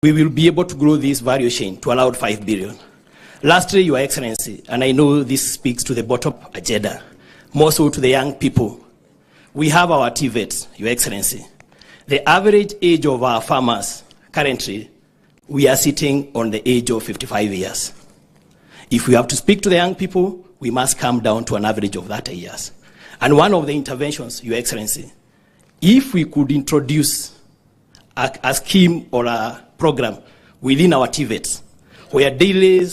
we will be able to grow this value chain to allowed 5 billion. Lastly, Your Excellency, and I know this speaks to the bottom-up agenda, more so to the young people. We have our TVETs, Your Excellency. The average age of our farmers currently, we are sitting on the age of 55 years. If we have to speak to the young people, we must come down to an average of 30 years. And one of the interventions, Your Excellency, if we could introduce a scheme or a program within our TVETs, where daily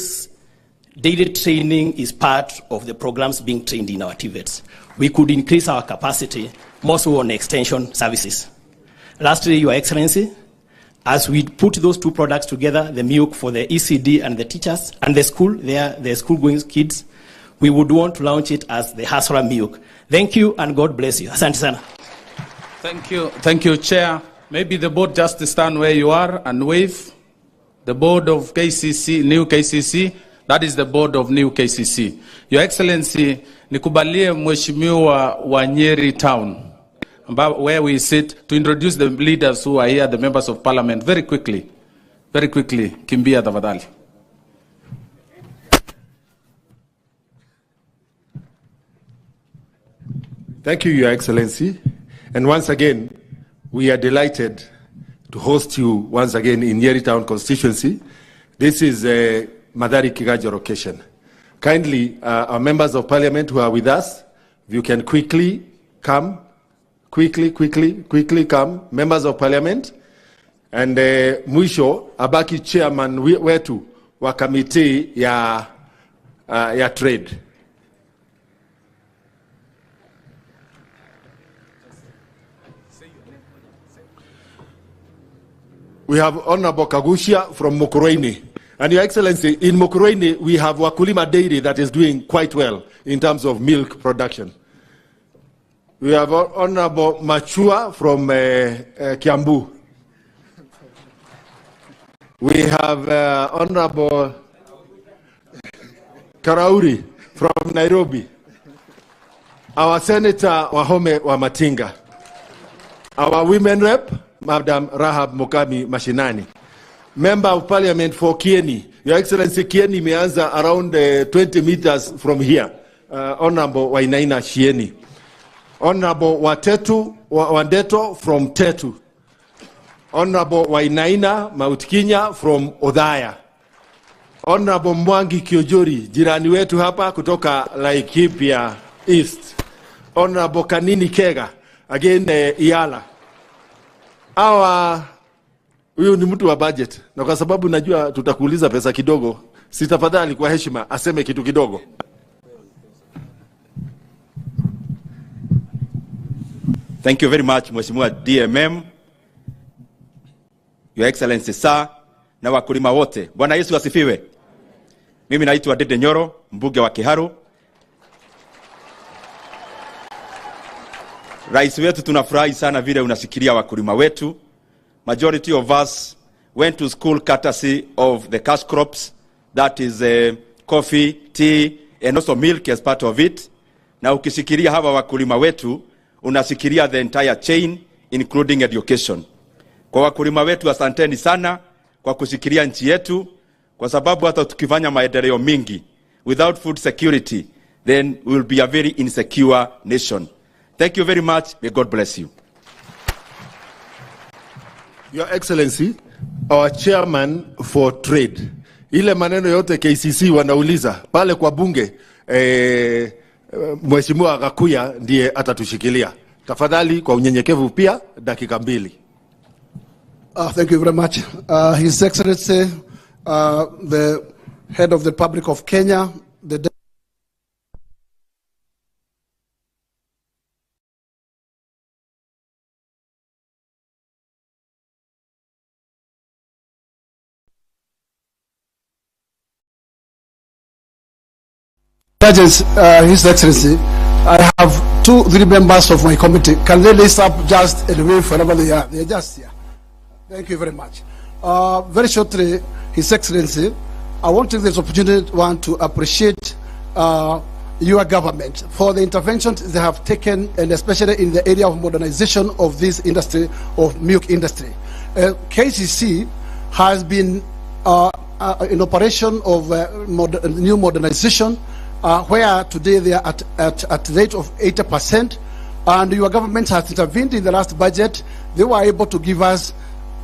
training is part of the programs being trained in our TVETs, we could increase our capacity, more so on extension services. Lastly, Your Excellency, as we put those two products together, the milk for the ECD and the teachers and the school, the school-going kids, we would want to launch it as the Hasra milk. Thank you and God bless you. Asante sana. Thank you, Chair. Maybe the board just stand where you are and wave. The board of KCC, new KCC, that is the board of new KCC. Your Excellency, nikubalie mheshimiwa wa Nyeri town, where we sit, to introduce the leaders who are here, the members of parliament, very quickly. Very quickly, kimbia tafadhali. Thank you, Your Excellency. And once again, we are delighted to host you once again in Nyeri Town constituency. This is a Madari Kiganjo location. Kindly, our members of parliament who are with us, if you can quickly come, quickly come, members of parliament. And mwisho, abaki chairman wetu wa committee ya trade. We have Honorable Kagushia from Mukurweini. And Your Excellency, in Mukurweini, we have Wakulima Dairy that is doing quite well in terms of milk production. We have Honorable Machua from Kiambu. We have Honorable Karauri from Nairobi. Our Senator Wahome Wamatinga. Our women rep, Madam Rahab Mukami Mashinani. Member of Parliament for Kieni. Your Excellency, Kieni imeanza around 20 meters from here. Honorable Wainaina Shieni. Honorable Wandeto from Tetu. Honorable Wainaina Mautkinya from Odhaya. Honorable Mwangi Kiojori, jirani wetu hapa kutoka Laikipia East. Honorable Kanini Kega, again Iala. Huyu ni mtu wa budget, na kwa sababu najua tutakuuliza pesa kidogo, sitafadhali kwa heshima aseme kitu kidogo. Thank you very much, Mheshimiwa DMM, Your Excellency sir, na wakulima wote. Bwana Yesu asifiwe. Mimi naitwa Dede Nyoro, mbunge wa Kiharu. Rais wetu, tunafurahi sana vile unasikilia wakulima wetu. Majority of us went to school courtesy of the cash crops, that is coffee, tea, and also milk as part of it. Na ukisikilia hawa wakulima wetu, unasikilia the entire chain, including education. Kwa wakulima wetu, asanteni sana kwa kusikilia nchi yetu, kwa sababu hata tukifanya maendeleo mingi, without food security, then we will be a very insecure nation. Thank you very much. May God bless you. Your Excellency, our chairman for trade. Ile maneno yote KCC wanauliza pale kwa bunge, Mheshimiwa Gakuya ndiye atatushikilia. Tafadhali kwa unyenyekevu pia dakika 2. Thank you very much. His Excellency, the head of the Republic of Kenya, the Judges, His Excellency, I have 2-3 members of my committee. Can they list up just and wait wherever they are? They are just here. Thank you very much. Very shortly, His Excellency, I want to take this opportunity to appreciate your government for the interventions they have taken, and especially in the area of modernization of this industry, of milk industry. KCC has been in operation of new modernization, where today they are at the rate of 80%, and your government has intervened in the last budget. They were able to give us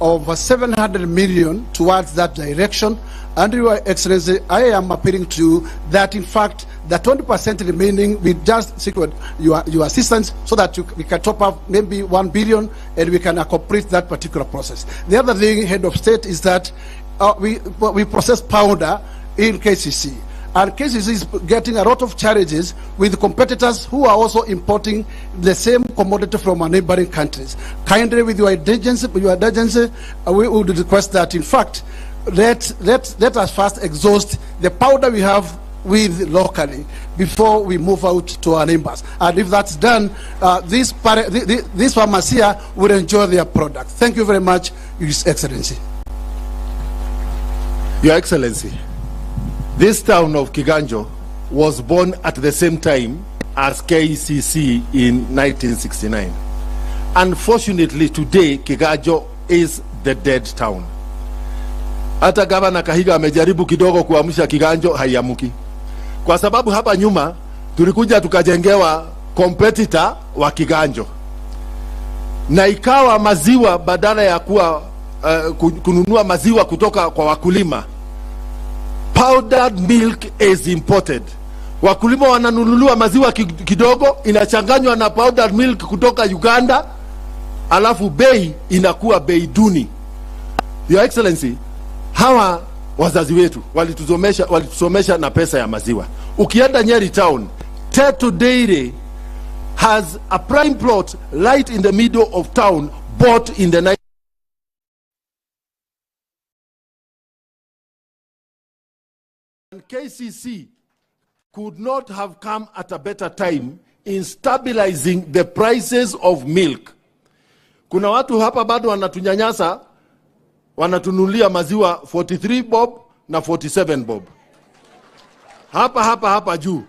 over 700 million towards that direction. And Your Excellency, I am appealing to you that in fact the 20% remaining, we just seek your assistance so that we can top up maybe 1 billion and we can complete that particular process. The other thing, Head of State, is that we process powder in KCC. And KCC is getting a lot of challenges with competitors who are also importing the same commodity from our neighboring countries. Kindly, with your agency, we would request that, in fact, let us first exhaust the powder we have with locally before we move out to our neighbors. And if that's done, this farmers here will enjoy their product. Thank you very much, Your Excellency. Your Excellency, this town of Kiganjo was born at the same time as KCC in 1969. Unfortunately, today Kiganjo is the dead town. Hata Gavana Kahiga amejaribu kidogo kuamsha Kiganjo, haiamuki. Kwa sababu hapa nyuma tulikuja tukajengewa competitor wa Kiganjo. Na ikawa maziwa badala ya kuwa kununua maziwa kutoka kwa wakulima, powdered milk is imported. Wakulima wananunuliwa maziwa kidogo, inachanganywa na powdered milk kutoka Uganda, alafu bei inakuwa bei duni. Your Excellency, hawa wazazi wetu walitusomesha na pesa ya maziwa. Ukienda Nyeri town, Teto Dairy has a prime plot right in the middle of town, bought in the night. And KCC could not have come at a better time in stabilizing the prices of milk. Kuna watu hapa bado wanatunyanyasa, wanatunulia maziwa 43 bob na 47 bob. Hapa juu.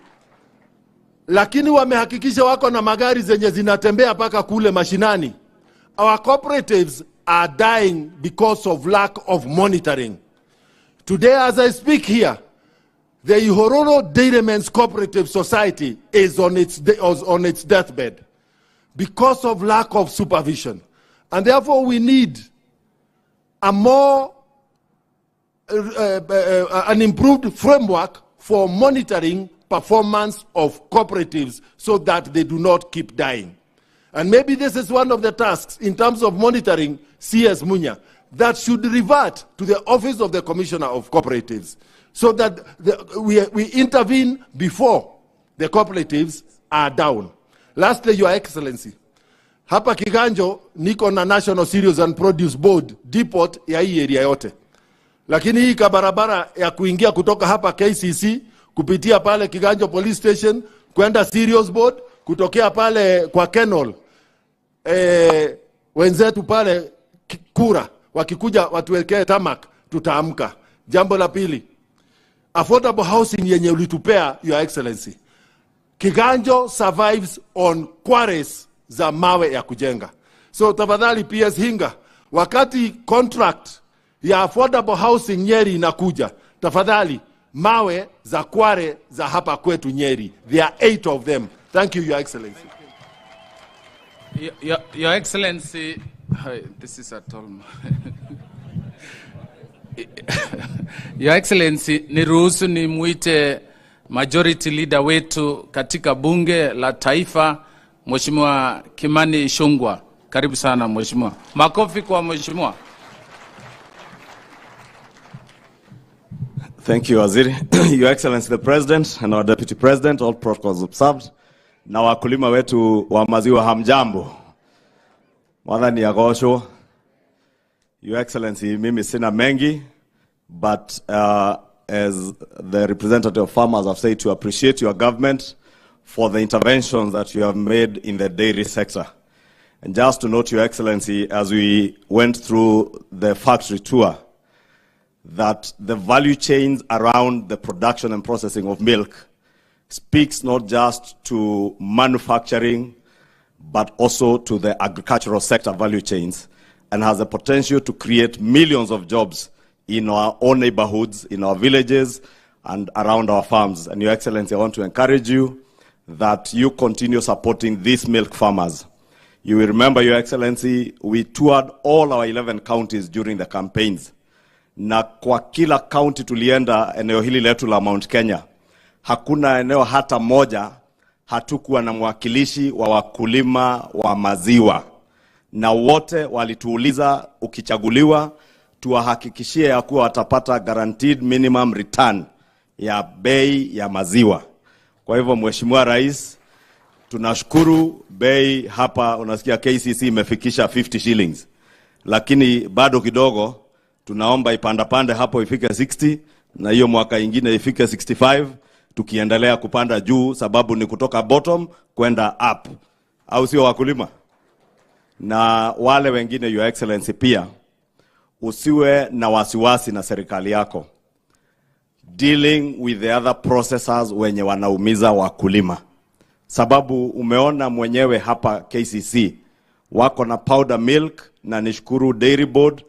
Lakini wamehakikisha wako na magari zenye zinatembea paka kule mashinani. Our cooperatives are dying because of lack of monitoring. Today, as I speak here, the Ihororo Dairymen's Cooperative Society is on its deathbed because of lack of supervision. And therefore we need a more an improved framework for monitoring performance of cooperatives so that they do not keep dying. And maybe this is one of the tasks in terms of monitoring CS Munya that should revert to the office of the Commissioner of Cooperatives so that we intervene before the cooperatives are down. Lastly, Your Excellency, hapa Kiganjo niko na National Cereals and Produce Board depot ya hii area yote. Lakini hii kabarabara ya kuingia kutoka hapa KCC kupitia pale Kiganjo Police Station kwenda Cereals Board, kutokea pale kwa Kenol, wenzetu pale Kura wakikuja watuwekee tamak, tutaamka. Jambo la pili, affordable housing yenye ulitupea, Your Excellency. Kiganjo survives on quarries za mawe ya kujenga. So tafadhali PS Hinga, wakati contract ya affordable housing Nyeri inakuja, tafadhali mawe za kware za hapa kwetu Nyeri. There are 8 of them. Thank you, Your Excellency. Your Excellency, this is a tall. Your Excellency, niruhusu nimuite majority leader wetu katika bunge la taifa, Mheshimiwa Kimani Ichung'wah. Karibu sana Mheshimiwa. Makofi kwa Mheshimiwa. Thank you, Waziri. Your Excellency the President and our Deputy President, all protocols observed. Na wakulima wetu wa maziwa hamjambo. Mwadhani ya gosho. Your Excellency, mimi sina mengi, but as the representative of farmers have said, to appreciate your government for the interventions that you have made in the dairy sector. And just to note, Your Excellency, as we went through the factory tour, that the value chains around the production and processing of milk speaks not just to manufacturing, but also to the agricultural sector value chains. and has the potential to create millions of jobs in our own neighborhoods, in our villages, and around our farms. And Your Excellency, I want to encourage you that you continue supporting these milk farmers. You will remember, Your Excellency, we toured all our 11 counties during the campaigns. Na kwa kila county tulienda eneo hili letu la Mount Kenya, hakuna eneo hata moja hatukuwa na mwakilishi wa wakulima wa maziwa. Na wote walituuliza, ukichaguliwa tuwahakikishie ya kuwa watapata guaranteed minimum return ya bei ya maziwa. Kwa hivyo Mheshimiwa Rais, tunashukuru bei hapa unasikia KCC imefikisha 50 shillings. Lakini bado kidogo tunaomba ipandapande hapo ifike 60 na hiyo mwaka ingine ifike 65 tukiendelea kupanda juu, sababu ni kutoka bottom kwenda up. Au sio wakulima? Na wale wengine, Your Excellency, pia usiwe na wasiwasi na serikali yako dealing with the other processors wenye wanaumiza wakulima. Sababu umeona mwenyewe hapa KCC wako na powder milk, na nishukuru Dairy Board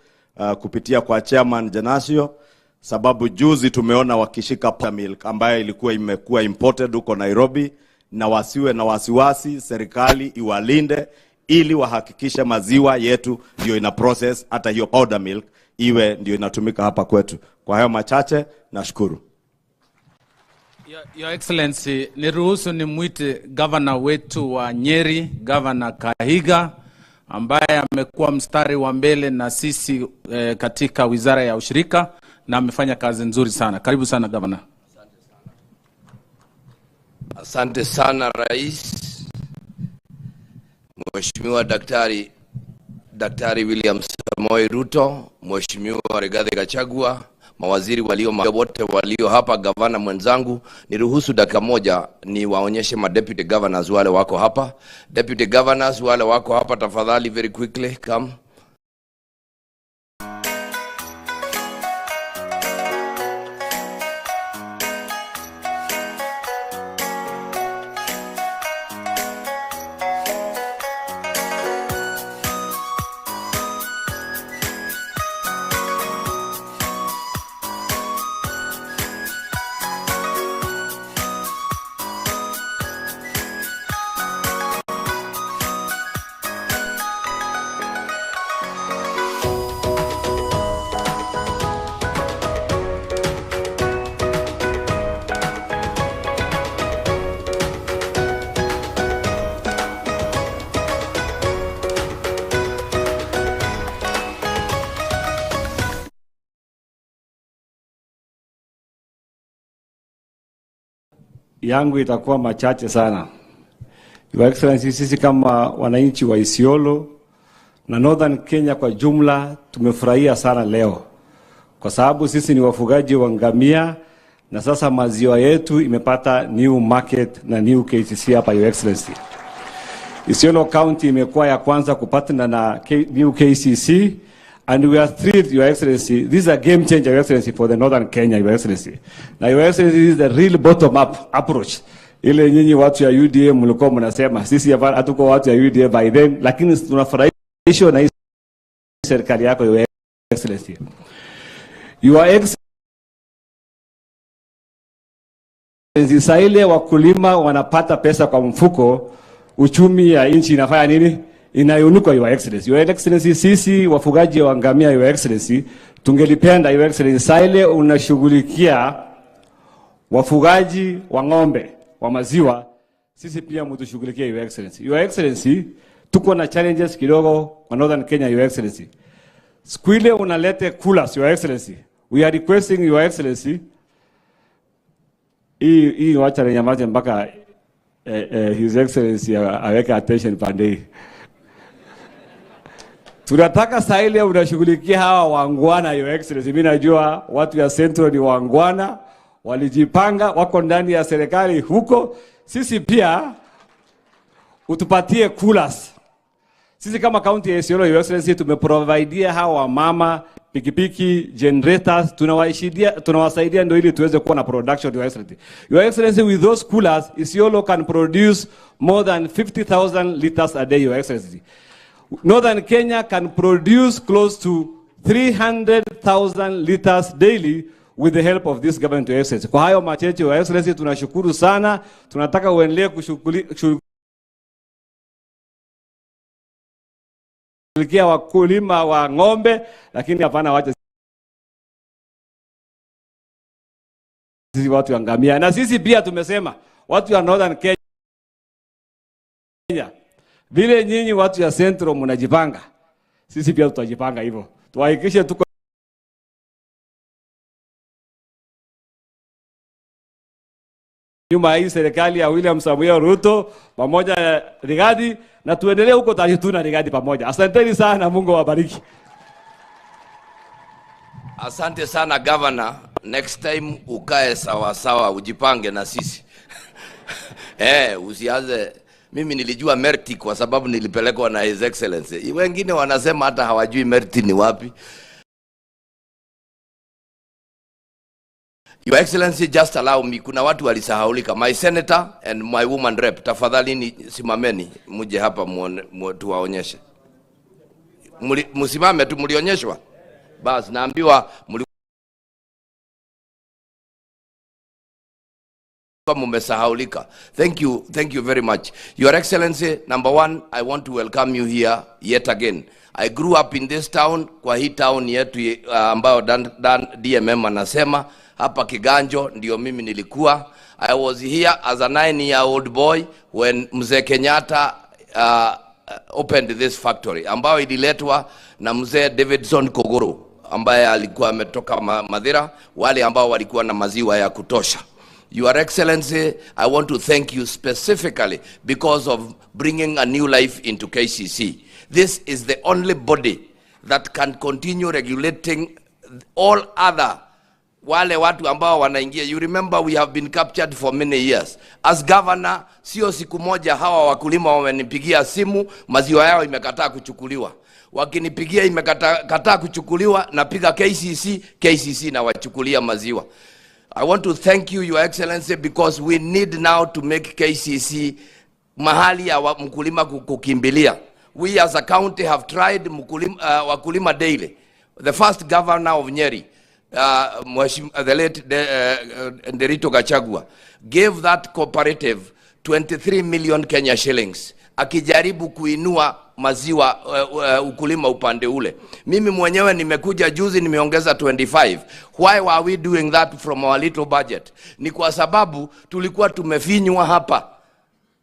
kupitia kwa Chairman Janasio, sababu juzi tumeona wakishika powder milk ambayo ilikuwa imekuwa imported huko Nairobi, na wasiwe na wasiwasi, serikali iwalinde ili wahakikisha maziwa yetu ndio ina process, hata hiyo powder milk iwe ndio inatumika hapa kwetu. Kwa hayo machache, nashukuru. Your Excellency, niruhusu nimwite governor wetu wa Nyeri, Governor Kahiga, ambaye amekuwa mstari wa mbele na sisi katika wizara ya ushirika na amefanya kazi nzuri sana. Karibu sana governor. Asante sana Rais. Mheshimiwa Daktari William Samoei Ruto, Mheshimiwa Rigathi Gachagua, mawaziri wote walio hapa, gavana mwenzangu, niruhusu dakika moja ni waonyeshe ma deputy governors wale wako hapa. Deputy governors wale wako hapa, tafadhali very quickly come. Yangu itakuwa machache sana. Your Excellency, sisi kama wananchi wa Isiolo na Northern Kenya kwa jumla tumefurahia sana leo, kwa sababu sisi ni wafugaji wa ngamia na sasa maziwa yetu imepata new market na new KCC hapa. Your Excellency, Isiolo County imekuwa ya kwanza kupatana na new KCC, and we are thrilled, Your Excellency. This is a game changer, Your Excellency, for the Northern Kenya, Your Excellency. Now, Your Excellency, this is the real bottom-up approach. Ile nyinyi watu ya UDA mlikuwa mnasema, sisi hapa hatuko watu ya UDA by then, lakini tunafurahishwa na hii serikali yako, Your Excellency. Your Excellency, saa ile wakulima wanapata pesa kwa mfuko, uchumi ya nchi inafanya nini? Inayunuka, Your Excellency. Your Excellency, sisi wafugaji wa ngamia, Your Excellency, tungelipenda, Your Excellency, saa ile unashughulikia wafugaji wa ng'ombe wa maziwa, sisi pia mtushughulikie, Your Excellency. Your Excellency, tuko na challenges kidogo kwa Northern Kenya, Your Excellency. Siku ile unalete coolers, Your Excellency. We are requesting, Your Excellency, hii wacha nyamaze mpaka His Excellency aweke attention pande. Tunataka saa ile unashughulikia hawa wangwana, Your Excellency. Mimi najua watu ya Central ni wangwana, walijipanga, wako ndani ya serikali huko. Sisi pia utupatie coolers. Sisi kama county ya Isiolo, Your Excellency, tumeprovidea hawa mama pikipiki, generators, tunawasaidia ndio ili tuweze kuwa na production, Your Excellency. Your Excellency, with those coolers, Isiolo can produce more than 50,000 liters a day, Your Excellency. Northern Kenya can produce close to 300,000 liters daily with the help of this government to Excellency. Kwa hayo machache wa Excellency, tunashukuru sana. Tunataka uendelee kushughulikia wakulima wa ng'ombe, lakini hapana wacha sisi watu wa ngamia. Na sisi pia tumesema watu wa Northern Kenya, vile nyinyi watu ya Central mnajipanga, sisi pia tutajipanga hivyo. Tuhakikishe tuko nyuma hii serikali ya William Samuel Ruto pamoja na Rigathi, na tuendelee huko tajituna Rigathi pamoja. Asanteni sana, Mungu awabariki. Asante sana governor, next time ukae sawa sawa, ujipange na sisi. Usianze. Mimi nilijua Merti kwa sababu nilipelekwa na His Excellency. Wengine wanasema hata hawajui Merti ni wapi. Your Excellency, just allow me, kuna watu walisahaulika. My senator and my woman rep, tafadhali ni simameni, muje hapa tuwaonyeshe. Musimame tu, mlionyeshwa. Basi naambiwa mumesahaulika. Thank you very much. Your Excellency, number one, I want to welcome you here yet again. I grew up in this town, kwa hii town yetu ambayo Dan DMM anasema, hapa Kiganjo ndio mimi nilikuwa. I was here as a 9-year-old boy when Mzee Kenyatta opened this factory, ambayo ililetwa na Mzee Davidson Kogoro, ambaye alikuwa ametoka Madira, wale ambao walikuwa na maziwa ya kutosha. Your Excellency, I want to thank you specifically because of bringing a new life into KCC. This is the only body that can continue regulating all other wale watu ambao wanaingia. You remember we have been captured for many years. As governor, sio siku moja hawa wakulima wamenipigia simu, maziwa yao imekataa kuchukuliwa. Wakinipigia imekataa kuchukuliwa, napiga KCC na wachukulia maziwa. I want to thank you, Your Excellency, because we need now to make KCC mahali ya mkulima kukimbilia. We as a county have tried wakulima daily. The first governor of Nyeri, the late Ruto Gachagua, gave that cooperative 23 million Kenya shillings. Akijaribu kuinua maziwa ukulima upande ule. Mimi mwenyewe nimekuja juzi nimeongeza 25. Why were we doing that from our little budget? Ni kwa sababu tulikuwa tumefinywa hapa.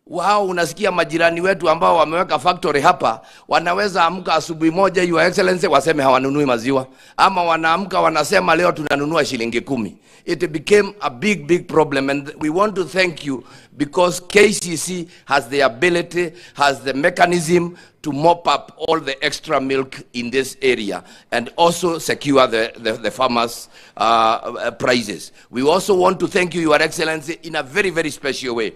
Wao unasikia majirani wetu ambao wameweka factory hapa, wanaweza amka asubuhi moja, Your Excellency, waseme hawanunui maziwa, ama wanaamka wanasema leo tunanunua shilingi 10. It became a big problem, and we want to thank you because KCC has the ability, has the mechanism to mop up all the extra milk in this area and also secure the farmers' prices. We also want to thank you, Your Excellency, in a very special way.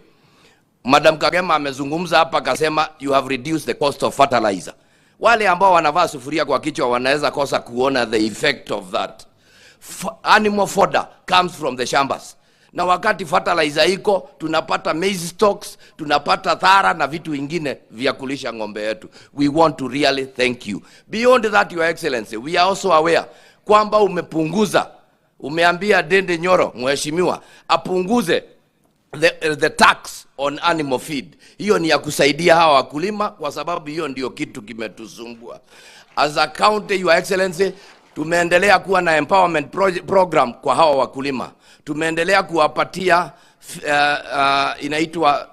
Madam Kagema amezungumza hapa akasema you have reduced the cost of fertilizer. Wale ambao wanavaa sufuria kwa kichwa wanaweza kosa kuona the effect of that. Animal fodder comes from the shambas. Na wakati fertilizer iko, tunapata maize stalks, tunapata thara na vitu vingine vya kulisha ng'ombe yetu. We want to really thank you. Beyond that, Your Excellency, we are also aware kwamba umeambia Dende Nyoro, mheshimiwa, apunguze the tax on animal feed. Hiyo ni ya kusaidia hawa wakulima kwa sababu hiyo ndio kitu kimetusumbua. As a county, Your Excellency, tumeendelea kuwa na empowerment program kwa hawa wakulima. Tumeendelea kuwapatia inaitwa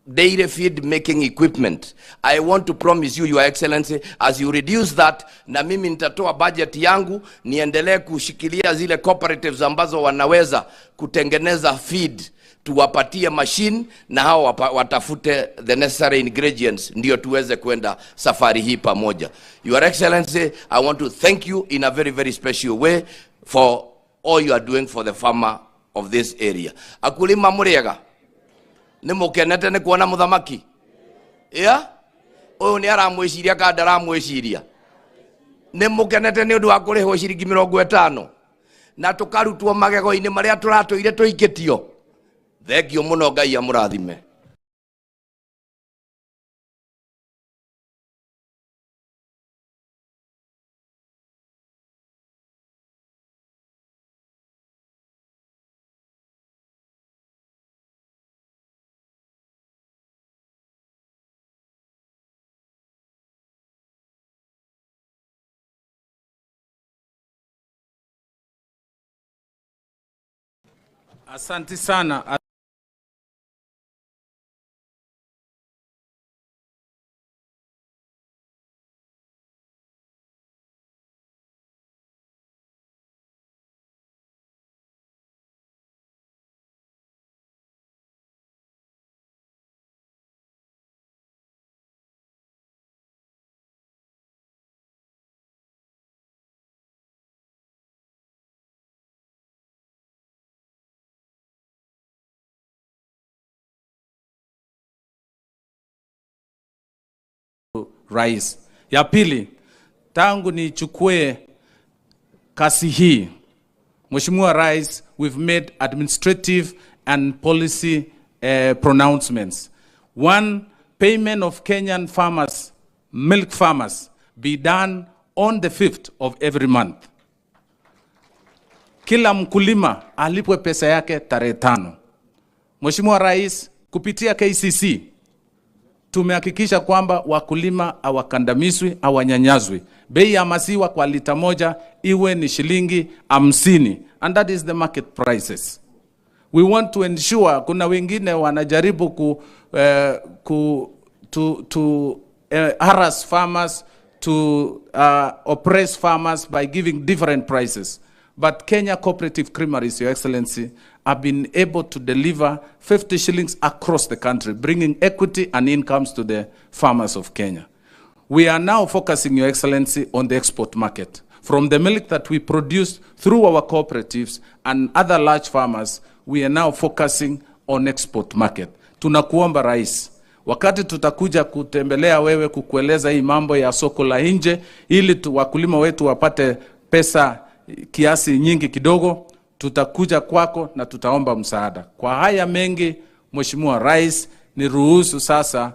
dairy feed making equipment. I want to promise you, Your Excellency, as you reduce that, na mimi nitatoa budget yangu niendelee kushikilia zile cooperatives ambazo wanaweza kutengeneza feed, tuwapatie machine na hao watafute the necessary ingredients ndio tuweze kwenda safari hii pamoja. Your Excellency, I want to thank you in a very special way for all you are doing for the farmer of this area. Akulima muriega nimukenete ni kuona muthamaki uyu ni aramwiciria kana aramwiciria nimukenete ni undu wa kurihwo ciringi 50 na tukarutwo magego-ini maria turatoire tuikitio. Thengio muno, Ngai amurathime. Asante sana. Rais. Ya pili, tangu nichukue kasi hii, Mheshimiwa Rais, we've made administrative and policy pronouncements. One, payment of Kenyan farmers, milk farmers, be done on the 5th of every month. Kila mkulima alipwe pesa yake tarehe 5. Mheshimiwa Rais, kupitia KCC, tumehakikisha kwamba wakulima hawakandamizwi, hawanyanyazwi. Bei ya maziwa kwa lita moja iwe ni shilingi 50, and that is the market prices. We want to ensure, kuna wengine wanajaribu harass farmers, to oppress farmers by giving different prices. But Kenya Cooperative Creameries, Your Excellency, have been able to deliver 50 shillings across the country, bringing equity and incomes to the farmers of Kenya. We are now focusing, Your Excellency, on the export market. From the milk that we produce through our cooperatives and other large farmers, we are now focusing on export market. Tunakuomba Rais, wakati tutakuja kutembelea wewe kukueleza hii mambo ya soko la nje, ili wakulima wetu wapate pesa kiasi nyingi kidogo, tutakuja kwako na tutaomba msaada. Kwa haya mengi, Mheshimiwa Rais, niruhusu sasa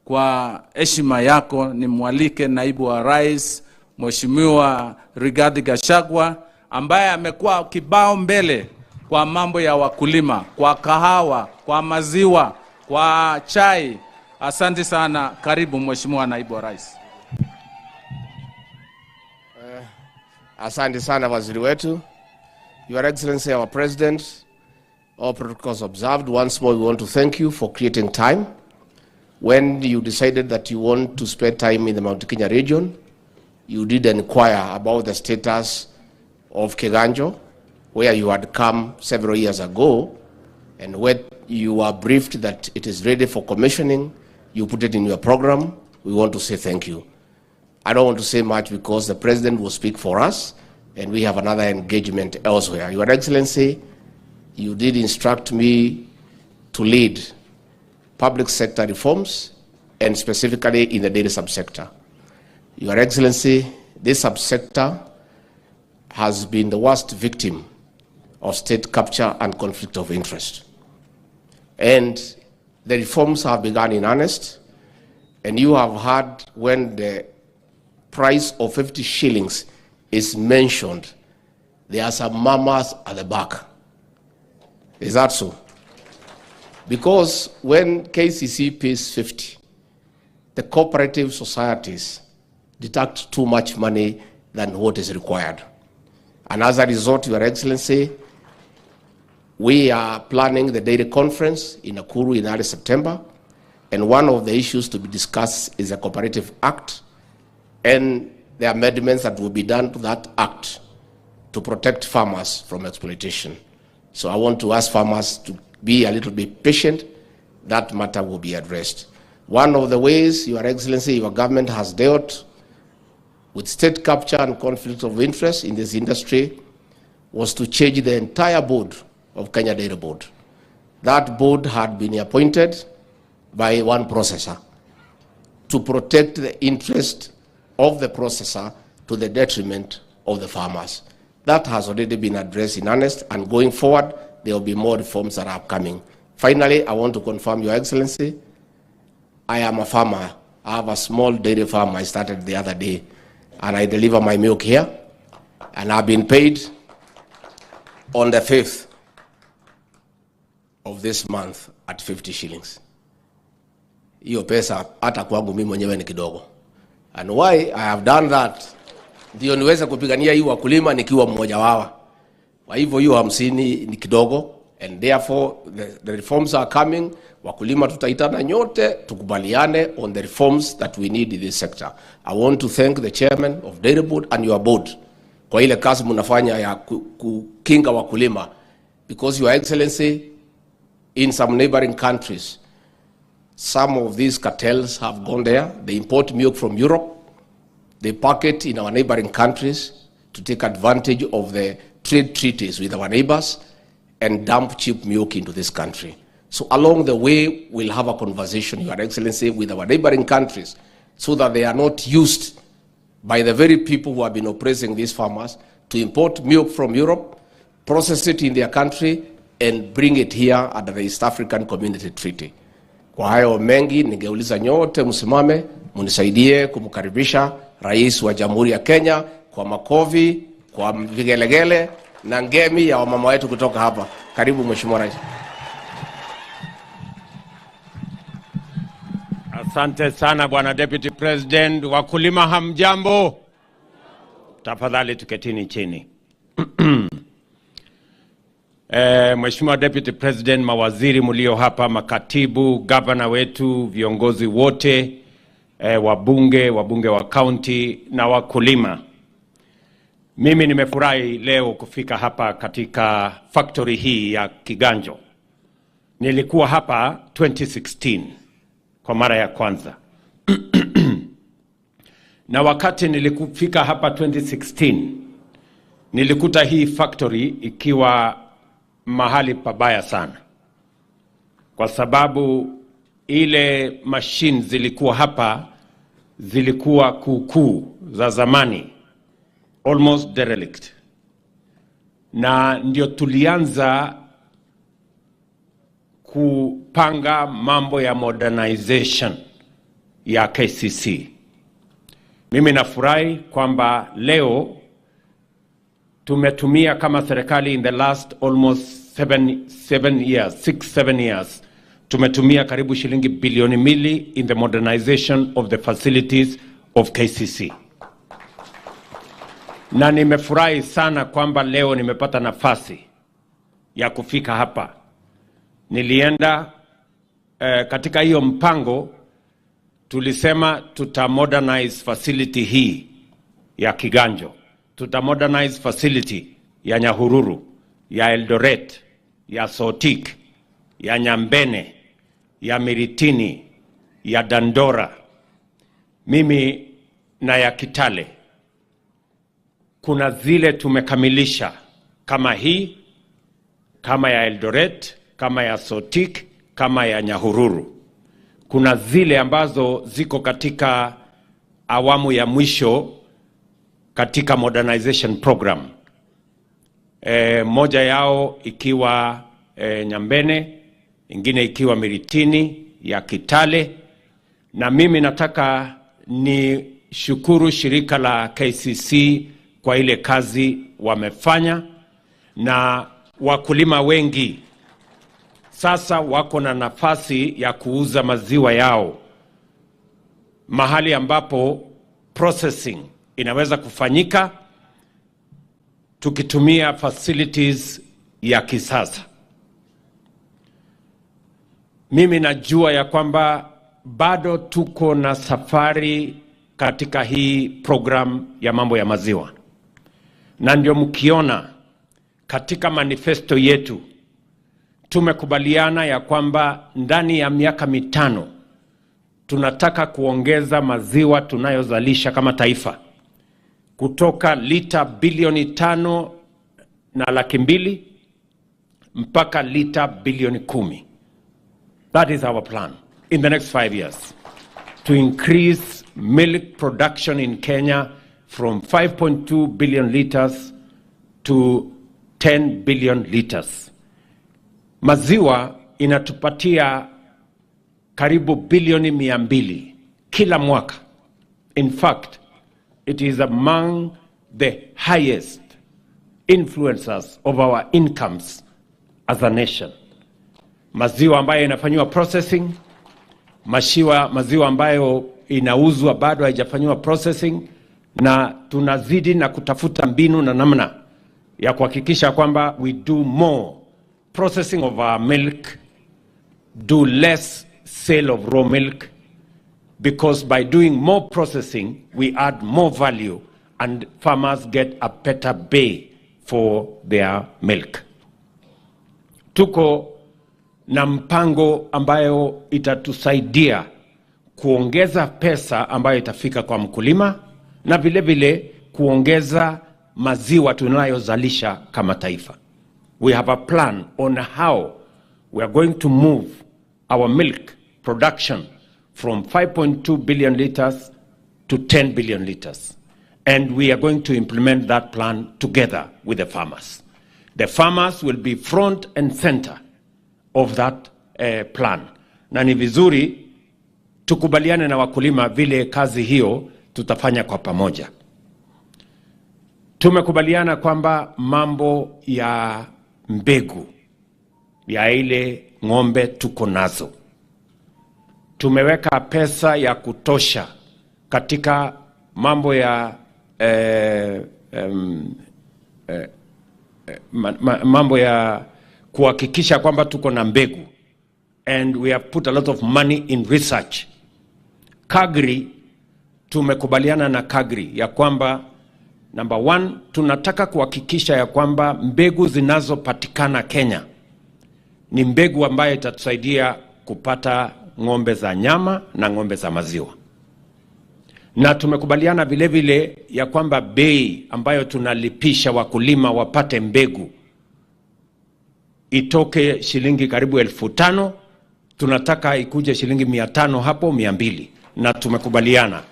kwa heshima yako nimwalike Naibu wa Rais, Mheshimiwa Rigathi Gachagua, ambaye amekuwa kibao mbele kwa mambo ya wakulima, kwa kahawa, kwa maziwa, kwa chai. Asante sana. Karibu Mheshimiwa Naibu wa Rais. Asante sana waziri wetu. Your Excellency, our President, all protocols observed. Once more, we want to thank you for creating time. When you decided that you want to spend time in the Mount Kenya region, you did inquire about the status of Kiganjo, where you had come several years ago, and when you were briefed that it is ready for commissioning, you put it in your program. We want to say thank you. I don't want to say much because the President will speak for us, and we have another engagement elsewhere. Your Excellency, you did instruct me to lead public sector reforms, and specifically in the dairy subsector. Your Excellency, this subsector has been the worst victim of state capture and conflict of interest. And the reforms have begun in earnest, and you have heard when the price of 50 shillings is mentioned, there are some murmurs at the back. Is that so? Because when KCC pays 50, the cooperative societies deduct too much money than what is required. And as a result, Your Excellency, we are planning the dairy conference in Nakuru in early September, and one of the issues to be discussed is the Cooperative Act and the amendments that will be done to that act to protect farmers from exploitation. So I want to ask farmers to be a little bit patient. That matter will be addressed. One of the ways, Your Excellency, your government has dealt with state capture and conflict of interest in this industry was to change the entire board of Kenya Dairy Board. That board had been appointed by one processor to protect the interest of the processor to the detriment of the farmers. That has already been addressed in earnest, and going forward, there will be more reforms that are coming. Finally, I want to confirm, Your Excellency, I am a farmer. I have a small dairy farm I started the other day, and I deliver my milk here, and I've been paid on the 5th of this month at 50 shillings. Hiyo pesa hata kwangu mimi mwenyewe ni kidogo. And why I have done that, ndio niweze kupigania hii wakulima nikiwa mmoja wao. Kwa hivyo hiyo 50 ni kidogo, And therefore, the reforms are coming. Wakulima tutaitana nyote, tukubaliane on the reforms that we need in this sector. I want to thank the chairman of Dairy Board and your board kwa ile kazi mnafanya ya kukinga wakulima, because your excellency, in some neighboring countries, some of these cartels have gone there. They import milk from Europe. They pack it in our neighboring countries to take advantage of the trade treaties with our neighbors and dump cheap milk into this country. So along the way, we'll have a conversation, Your Excellency, with our neighboring countries so that they are not used by the very people who have been oppressing these farmers to import milk from Europe, process it in their country, and bring it here under the East African Community Treaty. Kwa hayo mengi, ningeuliza nyote msimame, munisaidie kumkaribisha Rais wa Jamhuri ya Kenya kwa makofi, kwa vigelegele na ngemi ya wamama wetu kutoka hapa. Karibu Mheshimiwa Rais. Asante sana Bwana Deputy President. Wakulima hamjambo? Tafadhali tuketini chini. Mheshimiwa Deputy President, mawaziri mlio hapa, makatibu, governor wetu, viongozi wote, wabunge wa county na wakulima. Mimi nimefurahi leo kufika hapa katika factory hii ya Kiganjo. Nilikuwa hapa 2016 kwa mara ya kwanza. Na wakati nilikufika hapa 2016, nilikuta hii factory ikiwa mahali pabaya sana. Kwa sababu ile machine zilikuwa hapa, zilikuwa kuukuu za zamani, almost derelict. Na ndio tulianza kupanga mambo ya modernization ya KCC. Mimi nafurahi kwamba leo tumetumia kama serikali in the last almost 7 years, tumetumia karibu shilingi bilioni 2 in the modernization of the facilities of KCC. Na nimefurahi sana kwamba leo nimepata nafasi ya kufika hapa. Nilienda katika hiyo mpango, tulisema tutamodernize facility hii ya Kiganjo, tutamodernize facility ya Nyahururu, ya Eldoret, ya Sotik, ya Nyambene, ya Miritini, ya Dandora, mimi na ya Kitale. Kuna zile tumekamilisha kama hii, kama ya Eldoret, kama ya Sotik, kama ya Nyahururu. Kuna zile ambazo ziko katika awamu ya mwisho katika modernization program. Moja yao ikiwa Nyambene, ingine ikiwa Miritini, ya Kitale. Na mimi nataka ni shukuru shirika la KCC kwa ile kazi wamefanya, na wakulima wengi sasa wako na nafasi ya kuuza maziwa yao mahali ambapo processing inaweza kufanyika tukitumia facilities ya kisasa. Mimi najua ya kwamba bado tuko na safari katika hii program ya mambo ya maziwa. Na ndio mkiona katika manifesto yetu tumekubaliana ya kwamba ndani ya miaka 5 tunataka kuongeza maziwa tunayozalisha kama taifa kutoka lita bilioni 5.2 mpaka lita bilioni 10. That is our plan in the next 5 years, to increase milk production in Kenya from 5.2 billion liters to 10 billion liters. Maziwa inatupatia karibu bilioni 200 kila mwaka. In fact, it is among the highest influencers of our incomes as a nation. Maziwa ambayo inafanywa processing, maziwa ambayo inauzwa bado haijafanywa processing, na tunazidi na kutafuta mbinu na namna ya kuhakikisha kwamba we do more processing of our milk, do less sale of raw milk, because by doing more processing, we add more value and farmers get a better pay for their milk. Tuko na mpango ambayo itatusaidia kuongeza pesa ambayo itafika kwa mkulima na vile vile kuongeza maziwa tunayozalisha kama taifa. We have a plan on how we are going to move our milk production from 5.2 billion liters to 10 billion liters. And we are going to implement that plan together with the farmers. The farmers will be front and center of that plan. Na ni vizuri tukubaliane na wakulima vile kazi hiyo tutafanya kwa pamoja. Tumekubaliana kwamba mambo ya mbegu ya ile ng'ombe tuko nazo, tumeweka pesa ya kutosha katika mambo ya mambo ya kuhakikisha kwamba tuko na mbegu, and we have put a lot of money in research. Kagri, tumekubaliana na Kagri ya kwamba number one, tunataka kuhakikisha ya kwamba mbegu zinazopatikana Kenya ni mbegu ambayo itatusaidia kupata ng'ombe za nyama na ng'ombe za maziwa. Na tumekubaliana vile vile ya kwamba bei ambayo tunalipisha wakulima wapate mbegu itoke shilingi karibu 5,000, tunataka ikuje shilingi 500 hapo 200, na tumekubaliana.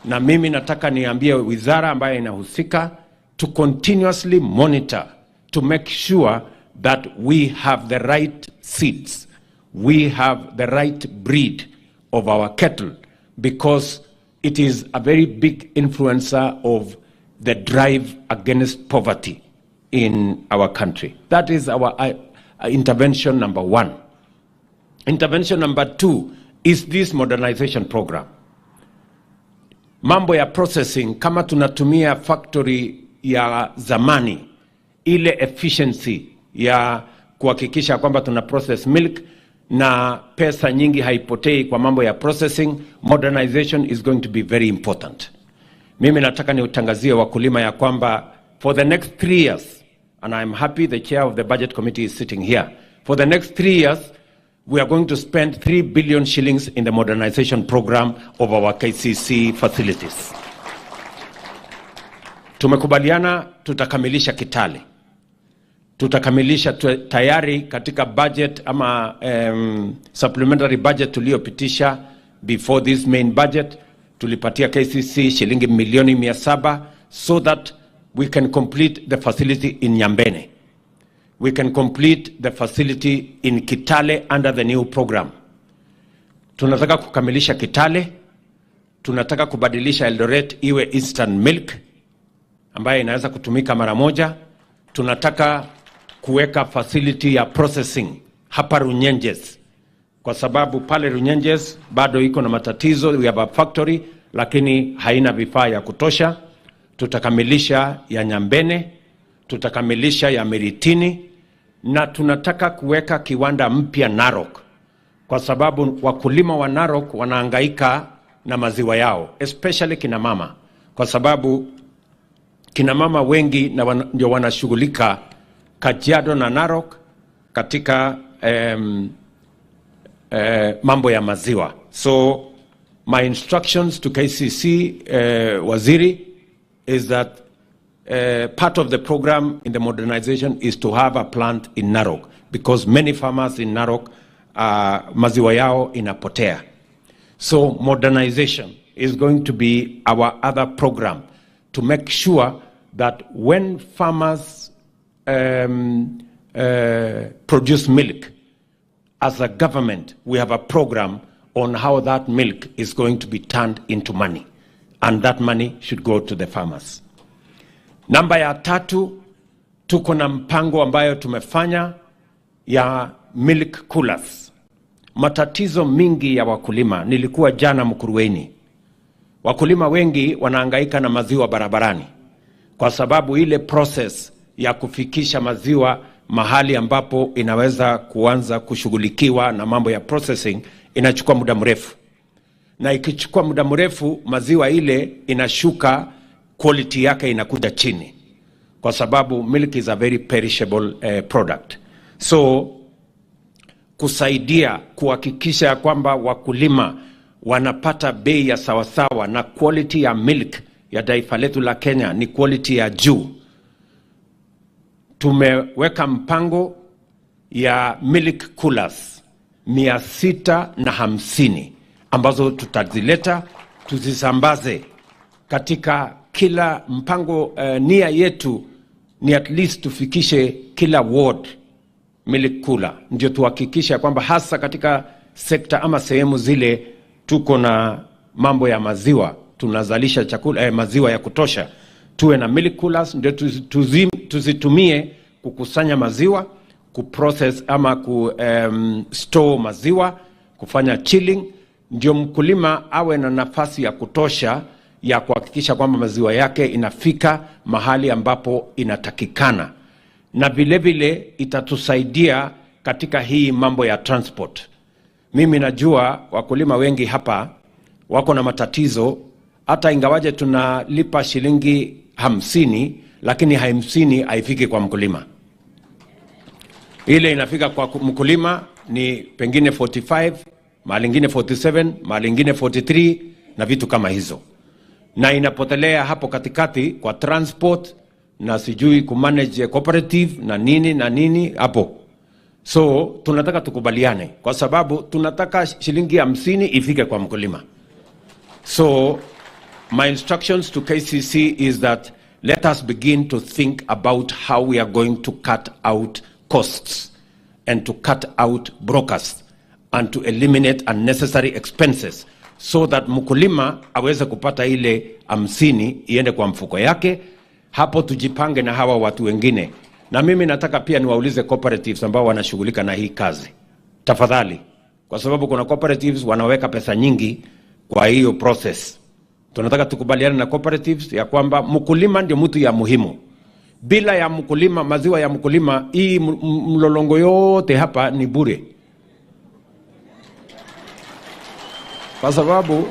Na mimi nataka niambie wizara ambayo inahusika to continuously monitor to make sure that we have the right seeds, we have the right breed of our cattle, because it is a very big influencer of the drive against poverty in our country. That is our intervention number one. Intervention number two is this modernization program. Mambo ya processing, kama tunatumia factory ya zamani, ile efficiency ya kuhakikisha kwamba tuna process milk na pesa nyingi haipotei kwa mambo ya processing, modernization is going to be very important. Mimi nataka niutangazie wakulima ya kwamba for the next 3 years, and I'm happy the chair of the budget committee is sitting here, for the next 3 years, we are going to spend 3 billion shillings in the modernization program of our KCC facilities. Tumekubaliana tutakamilisha Kitale. Tutakamilisha tayari katika budget ama supplementary budget tuliopitisha before this main budget, tulipatia KCC shilingi milioni 700 so that we can complete the facility in Nyambene. We can complete the facility in Kitale under the new program. Tunataka kukamilisha Kitale, tunataka kubadilisha Eldoret iwe instant milk ambayo inaweza kutumika mara moja. Tunataka kuweka facility ya processing hapa Runyenjes, kwa sababu pale Runyenjes bado iko na matatizo. We have a factory lakini haina vifaa ya kutosha. Tutakamilisha ya Nyambene, tutakamilisha ya Miritini, na tunataka kuweka kiwanda mpya Narok, kwa sababu wakulima wa Narok wanahangaika na maziwa yao, especially kina mama, kwa sababu kina mama wengi ndio wanashughulika Kajiado na Narok katika mambo ya maziwa. So my instructions to KCC waziri is that part of the program in the modernization is to have a plant in Narok, because many farmers in Narok maziwa yao inapotea. So modernization is going to be our other program to make sure that when farmers produce milk, as a government, we have a program on how that milk is going to be turned into money, and that money should go to the farmers. Namba ya 3, tuko na mpango ambayo tumefanya ya milk coolers. Matatizo mingi ya wakulima, nilikuwa jana Mkuruweni. Wakulima wengi wanahangaika na maziwa barabarani kwa sababu ile process ya kufikisha maziwa mahali ambapo inaweza kuanza kushughulikiwa na mambo ya processing inachukua muda mrefu, na ikichukua muda mrefu maziwa ile inashuka, quality yake inakuja chini, kwa sababu milk is a very perishable product. So kusaidia kuhakikisha kwamba wakulima wanapata bei ya sawasawa na quality ya milk ya taifa letu la Kenya ni quality ya juu, tumeweka mpango ya milk coolers 650 ambazo tutazileta tuzisambaze katika kila mpango. Nia yetu ni at least tufikishe kila ward milk cooler, ndio tuhakikisha kwamba hasa katika sekta ama sehemu zile tuko na mambo ya maziwa, tunazalisha chakula maziwa ya kutosha, tuwe na milk coolers, ndio tuzitumie kukusanya maziwa, kuprocess ama store maziwa, kufanya chilling, ndio mkulima awe na nafasi ya kutosha ya kuhakikisha kwamba maziwa yake inafika mahali ambapo inatakikana. Na vile vile itatusaidia katika hii mambo ya transport. Mimi najua wakulima wengi hapa wako na matatizo, hata ingawaje tunalipa shilingi 50, lakini 50 haifiki kwa mkulima. Ile inafika kwa mkulima ni pengine 45, mahali ingine 47, mahali ingine 43 na vitu kama hizo, na inapotelea hapo katikati kwa transport na sijui kumanage cooperative na nini hapo. So tunataka tukubaliane, kwa sababu tunataka shilingi 50 ifike kwa mkulima. So my instructions to KCC is that let us begin to think about how we are going to cut out costs and to cut out brokers and to eliminate unnecessary expenses so that mkulima aweze kupata ile 50 iende kwa mfuko yake. Hapo tujipange na hawa watu wengine. Na mimi nataka pia niwaulize cooperatives ambao wanashughulika na hii kazi, tafadhali, kwa sababu kuna cooperatives wanaweka pesa nyingi kwa hiyo process. Tunataka tukubaliane na cooperatives ya kwamba mkulima ndio mtu ya muhimu. Bila ya mkulima, maziwa ya mkulima, hii mlolongo yote hapa ni bure. Kwa sababu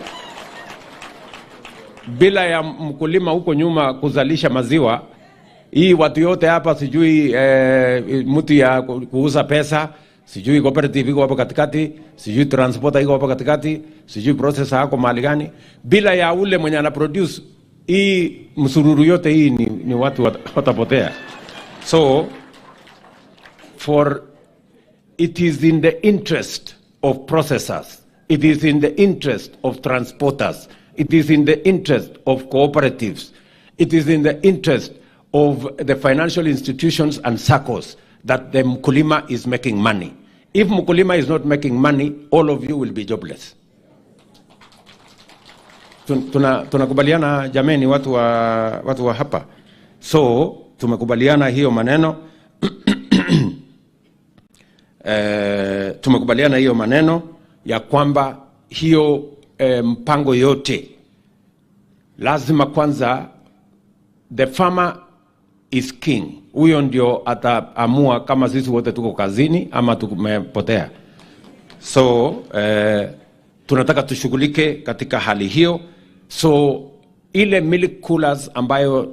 bila ya mkulima huko nyuma kuzalisha maziwa, hii watu yote hapa sijui mtu ya kuuza pesa, sijui cooperative iko hapo katikati, sijui transporter iko hapo katikati, sijui processor hako mahali gani. Bila ya ule mwenye ana produce, hii msururu yote hii ni watu watapotea. So it is in the interest of processors, it is in the interest of transporters, it is in the interest of cooperatives, it is in the interest of the financial institutions and SACCOs that the mkulima is making money. If mkulima is not making money, all of you will be jobless. Tunakubaliana jameni, watu wa hapa. So tumekubaliana hiyo maneno tumekubaliana hiyo maneno ya kwamba hiyo mpango yote lazima kwanza the farmer is king. Huyo ndio ataamua kama sisi wote tuko kazini ama tumepotea. So tunataka tushughulike katika hali hiyo. So ile milk coolers ambayo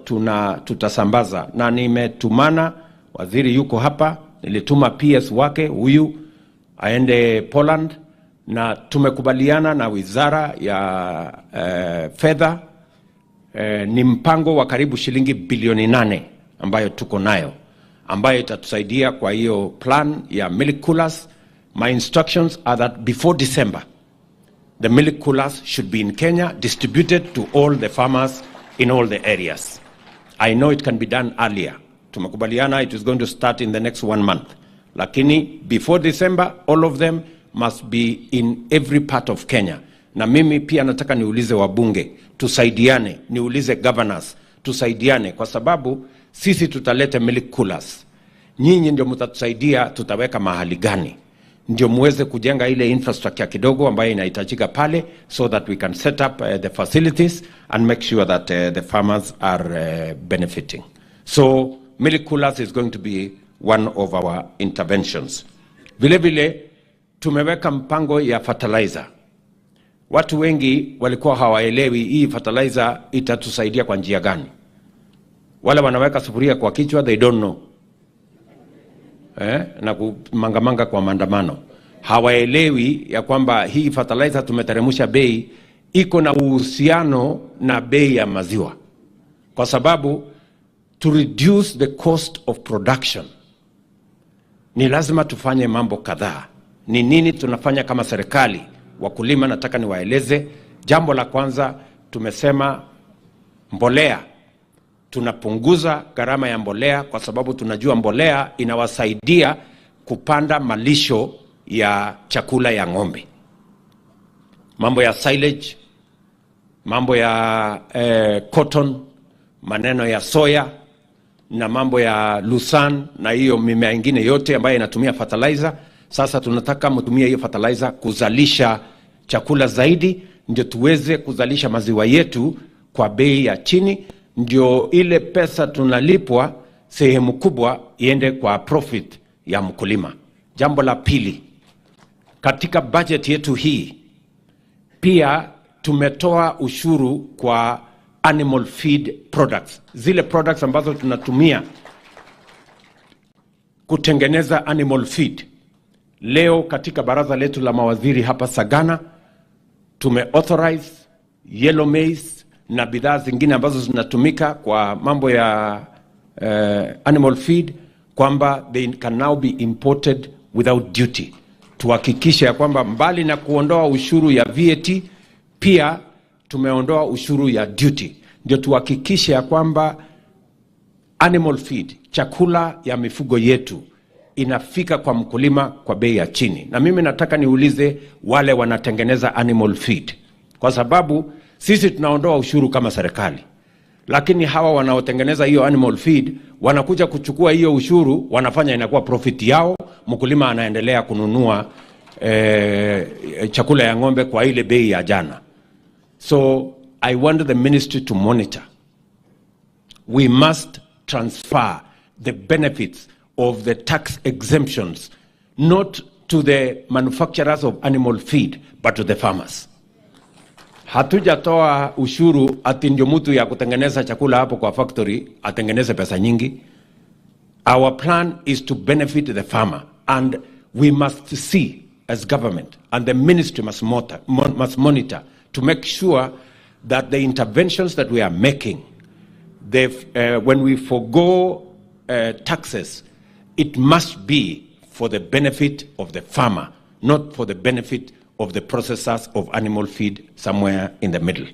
tutasambaza, na nimetumana, waziri yuko hapa, nilituma PS wake huyu aende Poland, na tumekubaliana na wizara ya fedha. Ni mpango wa karibu shilingi bilioni 8 ambayo tuko nayo, ambayo itatusaidia kwa hiyo plan ya milk coolers. My instructions are that before December, the milk coolers should be in Kenya, distributed to all the farmers in all the areas. I know it can be done earlier. Tumekubaliana it is going to start in the next 1 month. Lakini before December, all of them must be in every part of Kenya. Na mimi pia nataka niulize wabunge, tusaidiane, niulize governors, tusaidiane, kwa sababu sisi tutaleta milk coolers. Nyinyi ndio mtatusaidia tutaweka mahali gani, ndio muweze kujenga ile infrastructure kidogo ambayo inahitajika pale, so that we can set up the facilities and make sure that the farmers are benefiting. So milk coolers is going to be one of our interventions. Vile vile tumeweka mpango ya fertilizer. Watu wengi walikuwa hawaelewi hii fertilizer itatusaidia kwa njia gani. Wale wanaweka sufuria kwa kichwa, they don't know. Na kumangamanga kwa maandamano. Hawaelewi ya kwamba hii fertilizer tumeteremsha bei iko na uhusiano na bei ya maziwa. Kwa sababu to reduce the cost of production ni lazima tufanye mambo kadhaa. Ni nini tunafanya kama serikali? Wakulima nataka niwaeleze. Jambo la kwanza tumesema mbolea. Tunapunguza gharama ya mbolea kwa sababu tunajua mbolea inawasaidia kupanda malisho ya chakula ya ng'ombe. Mambo ya silage, mambo ya cotton, maneno ya soya na mambo ya lusan na hiyo mimea ingine yote ambayo inatumia fertilizer. Sasa tunataka mtumie hiyo fertilizer kuzalisha chakula zaidi, ndio tuweze kuzalisha maziwa yetu kwa bei ya chini, ndio ile pesa tunalipwa sehemu kubwa iende kwa profit ya mkulima. Jambo la pili, katika budget yetu hii pia tumetoa ushuru kwa animal feed products. Zile products ambazo tunatumia kutengeneza animal feed. Leo katika baraza letu la mawaziri hapa Sagana tumeauthorize yellow maize na bidhaa zingine ambazo zinatumika kwa mambo ya animal feed kwamba they can now be imported without duty. Tuhakikishe ya kwamba mbali na kuondoa ushuru ya VAT pia tumeondoa ushuru ya duty. Ndio tuhakikishe ya kwamba animal feed, chakula ya mifugo yetu inafika kwa mkulima kwa bei ya chini. Na mimi nataka niulize wale wanatengeneza animal feed, kwa sababu sisi tunaondoa ushuru kama serikali, lakini hawa wanaotengeneza hiyo animal feed wanakuja kuchukua hiyo ushuru, wanafanya inakuwa profit yao, mkulima anaendelea kununua chakula ya ng'ombe kwa ile bei ya jana. So I want the ministry to monitor. We must transfer the benefits of the tax exemptions not to the manufacturers of animal feed but to the farmers. Hatujatoa ushuru ati ndio mtu ya kutengeneza chakula hapo kwa factory atengeneze pesa nyingi. Our plan is to benefit the farmer, and we must see as government, and the ministry must monitor to make sure that the interventions that we are making, when we forgo taxes, it must be for the benefit of the farmer, not for the benefit of the processors of animal feed somewhere in the middle.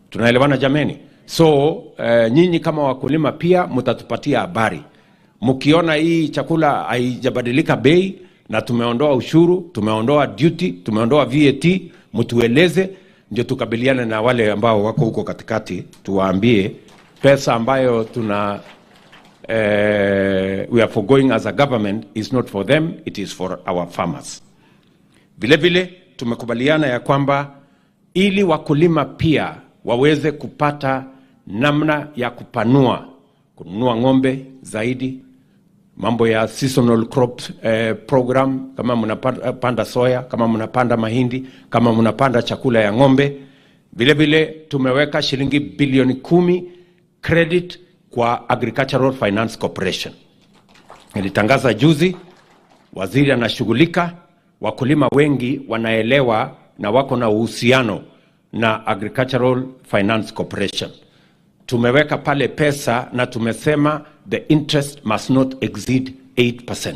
Tunaelewana jameni? So nyinyi kama wakulima pia mtatupatia habari. Mkiona hii chakula haijabadilika bei na tumeondoa ushuru, tumeondoa duty, tumeondoa VAT, mtueleze ndio tukabiliane na wale ambao wako huko katikati, tuwaambie pesa ambayo tuna we are forgoing as a government is not for them, it is for our farmers. Vile vile tumekubaliana ya kwamba ili wakulima pia waweze kupata namna ya kununua ng'ombe zaidi, mambo ya seasonal crop program, kama mnapanda soya, kama mnapanda mahindi, kama mnapanda chakula ya ng'ombe. Vile vile tumeweka shilingi bilioni 10 credit kwa Agricultural Finance Corporation. Nilitangaza juzi, waziri anashughulika, wakulima wengi wanaelewa na wako na uhusiano na Agricultural Finance Corporation. Tumeweka pale pesa na tumesema the interest must not exceed 8%.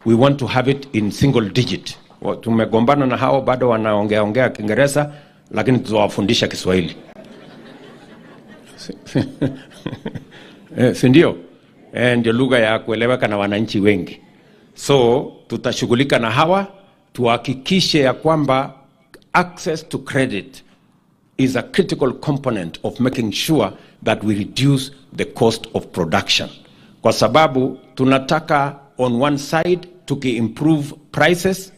We want to have it in single digit. Tumegombana na hao, bado wanaongea Kiingereza, lakini tutawafundisha Kiswahili. Sindio? Ndio lugha ya kueleweka na wananchi wengi. So tutashughulika na hawa, tuhakikishe ya kwamba access to credit is a critical component of making sure that we reduce the cost of production. Kwa sababu tunataka on one side tuki-improve prices,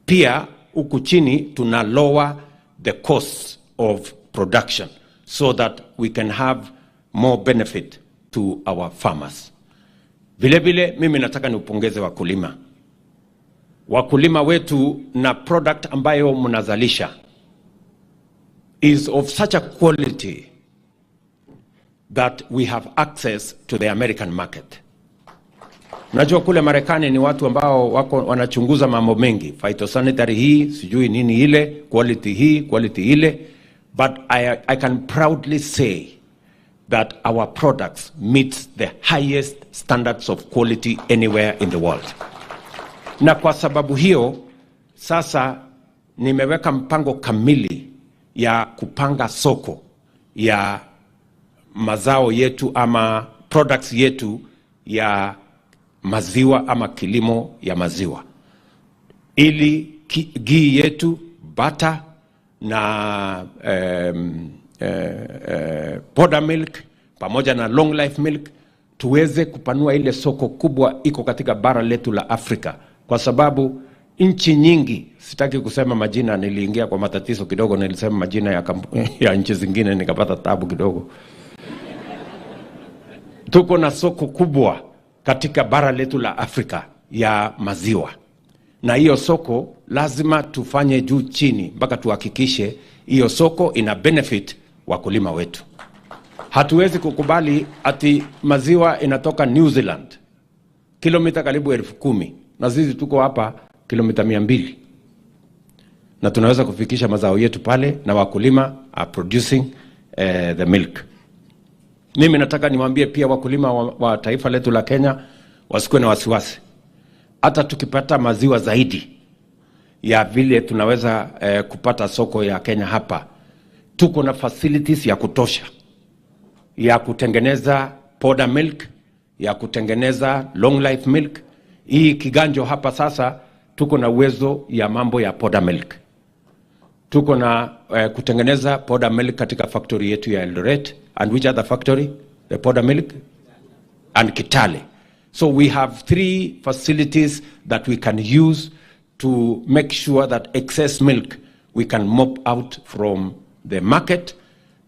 pia huku chini tuna lower the costs of production so that we can have more benefit to our farmers. Vile vile mimi nataka niupongeze wakulima. Wakulima wetu na product ambayo mnazalisha is of such a quality that we have access to the American market. Najua kule Marekani ni watu ambao wako wanachunguza mambo mengi, phytosanitary hii, sijui nini ile, quality hii, quality ile, but I can proudly say that our products meet the highest standards of quality anywhere in the world. Na kwa sababu hiyo, sasa nimeweka mpango kamili ya kupanga soko ya mazao yetu ama products yetu ya maziwa ama kilimo ya maziwa. Ili ghee yetu, butter na powder milk pamoja na long life milk tuweze kupanua ile soko kubwa iko katika bara letu la Afrika, kwa sababu nchi nyingi, sitaki kusema majina, niliingia kwa matatizo kidogo, nilisema majina ya nchi zingine nikapata tabu kidogo. Tuko na soko kubwa katika bara letu la Afrika ya maziwa, na hiyo soko lazima tufanye juu chini mpaka tuhakikishe hiyo soko ina benefit wakulima wetu. Hatuwezi kukubali ati maziwa inatoka New Zealand kilomita karibu 10,000 na sisi tuko hapa kilomita 200, na tunaweza kufikisha mazao yetu pale na wakulima are producing the milk. Mimi nataka niwaambie pia wakulima wa taifa letu la Kenya wasikuwe na wasiwasi. Hata tukipata maziwa zaidi ya vile tunaweza kupata soko ya Kenya hapa, tuko na facilities ya kutosha ya kutengeneza powder milk, ya kutengeneza long life milk. Hii Kiganjo hapa sasa tuko na uwezo ya mambo ya powder milk. Tuko na kutengeneza powder milk katika factory yetu ya Eldoret. And which other factory? The powder milk? And Kitale. So we have 3 facilities that we can use to make sure that excess milk we can mop out from the market,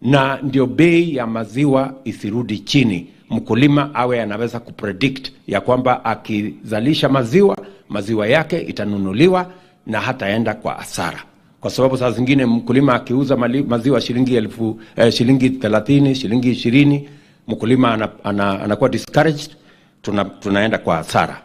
na ndio bei ya maziwa isirudi chini. Mkulima awe anaweza kupredict ya kwamba akizalisha maziwa yake itanunuliwa na hataenda kwa hasara. Kwa sababu saa zingine mkulima akiuza maziwa shilingi 30, shilingi 20, mkulima anakuwa discouraged, tunaenda kwa hasara.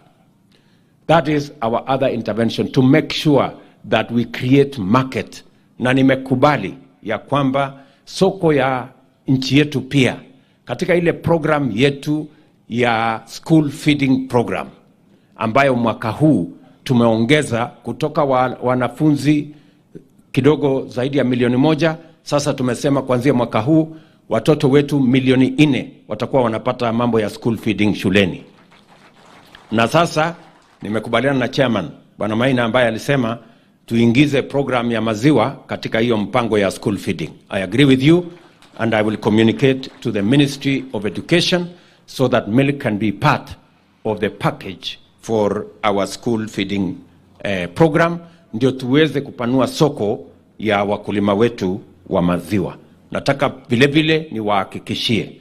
That is our other intervention, to make sure that we create market. Na nimekubali ya kwamba soko ya nchi yetu pia katika ile program yetu ya school feeding program ambayo mwaka huu tumeongeza kutoka wanafunzi kidogo zaidi ya 1,000,000. Sasa tumesema kuanzia mwaka huu watoto wetu 4,000,000 watakuwa wanapata mambo ya school feeding shuleni. Na sasa nimekubaliana na chairman Bwana Maina ambaye alisema tuingize program ya maziwa katika hiyo mpango ya school feeding. I agree with you, and I will communicate to the Ministry of Education so that milk can be part of the package for our school feeding program, ndio tuweze kupanua soko ya wakulima wetu wa maziwa. Nataka vile vile niwahakikishie,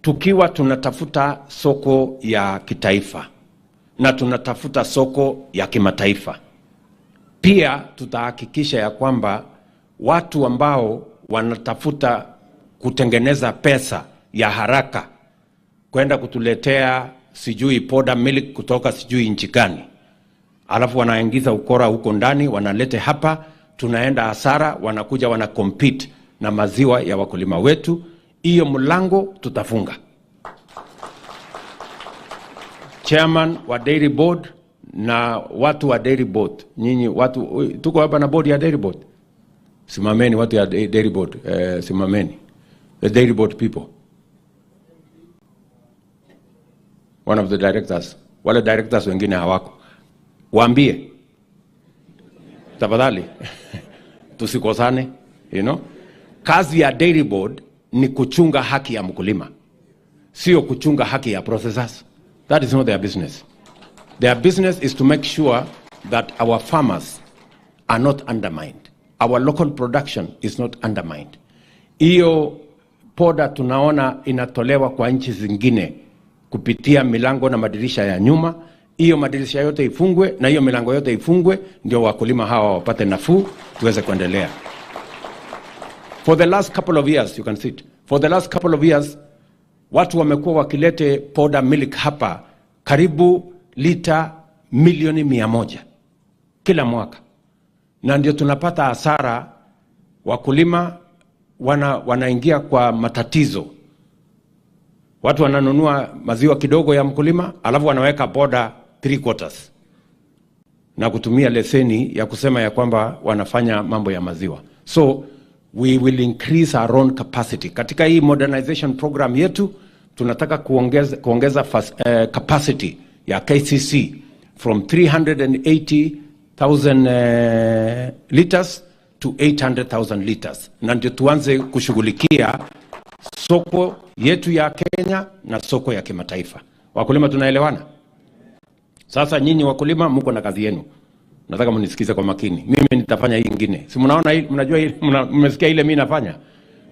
tukiwa tunatafuta soko ya kitaifa na tunatafuta soko ya kimataifa, pia tutahakikisha ya kwamba watu ambao wanatafuta kutengeneza pesa ya haraka kwenda kutuletea sijui powder milk kutoka sijui nchi gani, alafu wanaingiza ukora huko ndani wanalete hapa, tunaenda hasara, wanakuja wana compete na maziwa ya wakulima wetu. Hiyo mlango tutafunga. Chairman wa Dairy Board na watu wa Dairy Board, nyinyi watu tuko hapa na board ya Dairy Board, simameni watu ya Dairy Board, simameni the Dairy Board people. One of the directors, wale directors wengine hawako, waambie tafadhali tusikosane, you know. Kazi ya Dairy Board ni kuchunga haki ya mkulima, sio kuchunga haki ya processors. That is not their business. Their business is to make sure that our farmers are not undermined. Our local production is not undermined. Iyo poda tunaona inatolewa kwa nchi zingine kupitia milango na madirisha ya nyuma. Hiyo madirisha yote ifungwe na hiyo milango yote ifungwe, ndio wakulima hawa wapate nafuu, tuweze kuendelea. For the last couple of years, you can see it. For the last couple of years, watu wamekuwa wakilete powder milk hapa karibu lita milioni 100 kila mwaka. Na ndio tunapata hasara, wakulima wanaingia kwa matatizo. Watu wananunua maziwa kidogo ya mkulima, alafu wanaweka powder 3/4 na kutumia leseni ya kusema ya kwamba wanafanya mambo ya maziwa. So we will increase our own capacity. Katika hii modernization program yetu, tunataka kuongeza capacity ya KCC from 380,000 liters to 800,000 liters. Na ndio tuanze kushughulikia soko yetu ya Kenya na soko ya kimataifa. Wakulima tunaelewana? Sasa nyinyi wakulima mko na kazi yenu. Nataka mnisikize kwa makini. Mimi nitafanya hii nyingine. Si mnaona hii, mnajua hii, mmesikia ile mimi nafanya.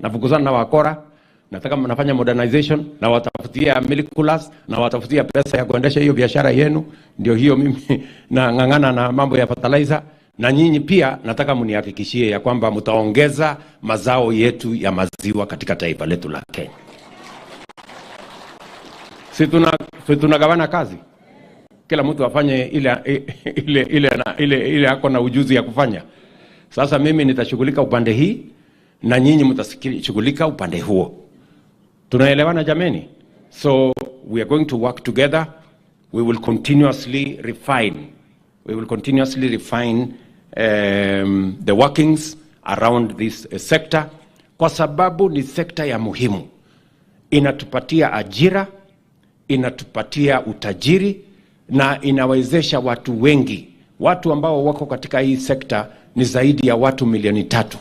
Nafukuzana na wakora. Nataka mnafanya modernization na watafutia milk coolers na watafutia pesa ya kuendesha hiyo biashara yenu. Ndio hiyo mimi na ngangana na mambo ya fertilizer. Na nyinyi pia nataka mnihakikishie ya kwamba mtaongeza mazao yetu ya maziwa katika taifa letu la Kenya. Si tunagawana kazi. Kila mtu afanye ile ako na ujuzi ya kufanya. Sasa mimi nitashughulika upande hii na nyinyi mtashughulika upande huo. Tunaelewana jameni? So we are going to work together. We will continuously refine. The workings around this sector, kwa sababu ni sekta ya muhimu. Inatupatia ajira, inatupatia utajiri na inawezesha watu wengi. Watu ambao wako katika hii sekta ni zaidi ya watu 300,000.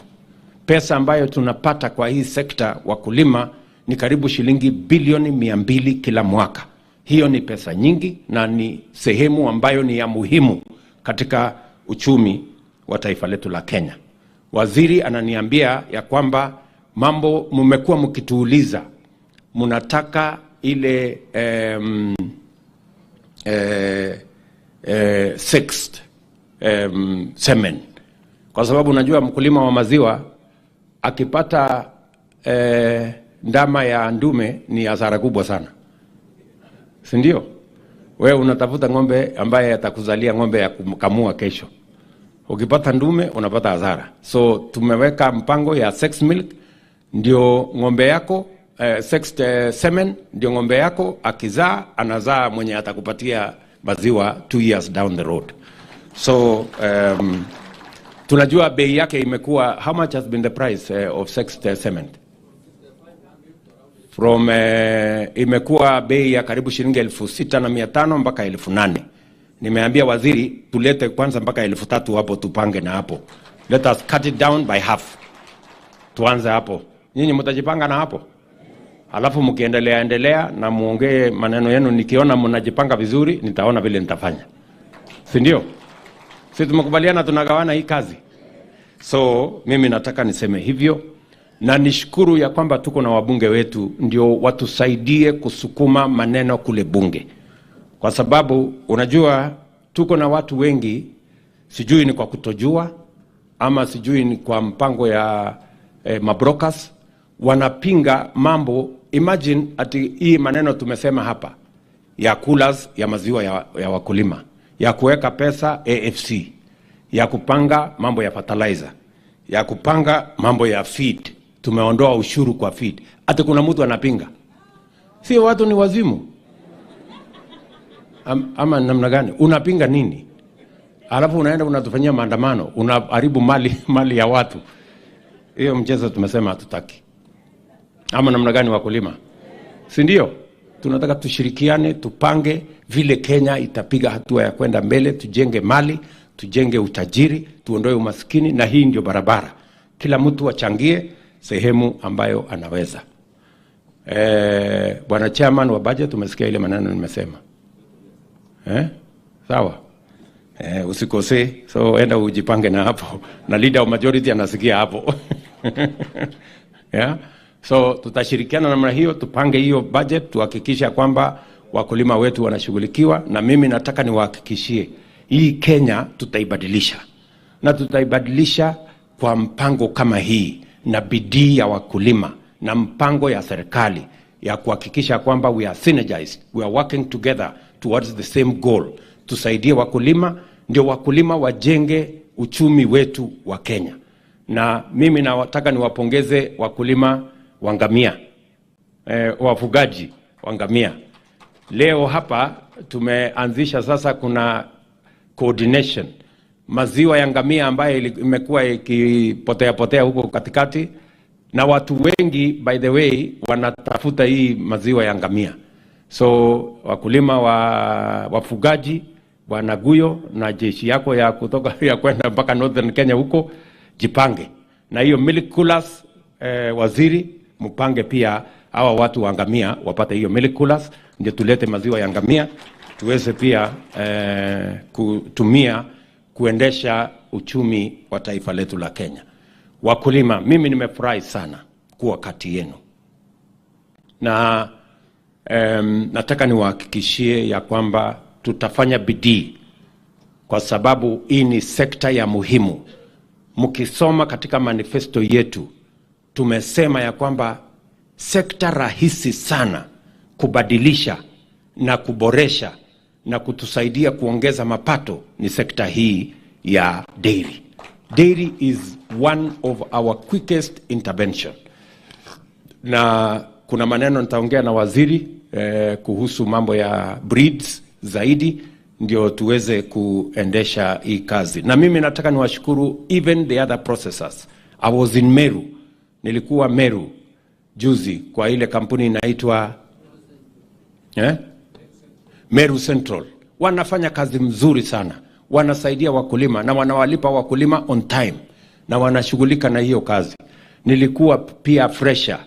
Pesa ambayo tunapata kwa hii sekta wakulima ni karibu shilingi bilioni 200 kila mwaka. Hiyo ni pesa nyingi na ni sehemu ambayo ni ya muhimu katika uchumi wa taifa letu la Kenya. Waziri ananiambia ya kwamba mambo mmekuwa mkituuliza, mnataka ile sixth semen. Kwa sababu unajua mkulima wa maziwa akipata ndama ya ndume ni hasara kubwa sana. Si ndio? Wewe unatafuta ng'ombe ambaye atakuzalia ng'ombe ya kukamua kesho. Ukipata ndume unapata hasara. So tumeweka mpango ya sex milk, ndio ng'ombe yako sex semen, ndio ng'ombe yako akizaa anazaa mwenye atakupatia maziwa 2 years down the road. So tunajua bei yake imekuwa, how much has been the price of sex semen? From imekuwa bei ya karibu shilingi 6,500 mpaka 8,000. Nimeambia waziri tulete kwanza mpaka 3,000 hapo, tupange na hapo. Let us cut it down by half. Tuanze hapo. Nyinyi mtajipanga na hapo. Alafu mkiendelea na muongee maneno yenu, nikiona mnajipanga vizuri nitaona vile nitafanya. Si ndio? Sisi tumekubaliana tunagawana hii kazi. So mimi nataka niseme hivyo. Na nishukuru ya kwamba tuko na wabunge wetu ndio watusaidie kusukuma maneno kule bunge. Kwa sababu unajua tuko na watu wengi, sijui ni kwa kutojua ama sijui ni kwa mpango ya mabrokers, wanapinga mambo. Imagine ati hii maneno tumesema hapa ya coolers ya maziwa ya wakulima, ya kuweka pesa AFC, ya kupanga mambo ya fertilizer, ya kupanga mambo ya feed. Tumeondoa ushuru kwa feed. Ati kuna mtu anapinga. Si watu ni wazimu. Ama namna gani? Unapinga nini? Alafu unaenda unatufanyia maandamano, unaharibu mali ya watu. Hiyo mchezo tumesema hatutaki. Ama namna gani wakulima? Si ndio? Tunataka tushirikiane, tupange vile Kenya itapiga hatua ya kwenda mbele, tujenge mali, tujenge utajiri, tuondoe umaskini, na hii ndio barabara. Kila mtu achangie sehemu ambayo anaweza. Bwana chairman wa budget, umesikia ile maneno nimesema. Sawa? Usikose, so enda ujipange na hapo. Na leader of majority anasikia hapo. Yeah? So tutashirikiana namna hiyo, tupange hiyo budget, tuhakikisha kwamba wakulima wetu wanashughulikiwa, na mimi nataka niwahakikishie hii Kenya tutaibadilisha, na tutaibadilisha kwa mpango kama hii na bidii ya wakulima na mpango ya serikali ya kuhakikisha kwamba we are synergized, we are working together towards the same goal. Tusaidie wakulima, ndio wakulima wajenge uchumi wetu wa Kenya. Na mimi nataka niwapongeze wakulima wa ngamia, wafugaji wa ngamia. Leo hapa tumeanzisha sasa, kuna coordination. Maziwa ya ngamia ambayo imekuwa ikipotea huko katikati, na watu wengi by the way wanatafuta hii maziwa ya ngamia. So wakulima wafugaji wanaguyo na jeshi yako ya kutoka ya kwenda mpaka Northern Kenya huko, jipange. Na hiyo milk coolers, waziri mpange pia hawa watu wa ngamia wapate hiyo milk coolers, ndio tulete maziwa ya ngamia tuweze pia kutumia kuendesha uchumi wa taifa letu la Kenya. Wakulima, mimi nimefurahi sana kuwa kati yenu, na nataka niwahakikishie ya kwamba tutafanya bidii, kwa sababu hii ni sekta ya muhimu. Mkisoma katika manifesto yetu tumesema ya kwamba sekta rahisi sana kubadilisha na kuboresha na kutusaidia kuongeza mapato ni sekta hii ya dairy. Dairy is one of our quickest intervention. Na kuna maneno nitaongea na waziri kuhusu mambo ya breeds zaidi, ndio tuweze kuendesha hii kazi. Na mimi nataka niwashukuru even the other processors. I was in Meru, nilikuwa Meru juzi kwa ile kampuni inaitwa Meru Central. Wanafanya kazi mzuri sana, wanasaidia wakulima na wanawalipa wakulima on time, na wanashughulika na hiyo kazi. Nilikuwa pia Fresha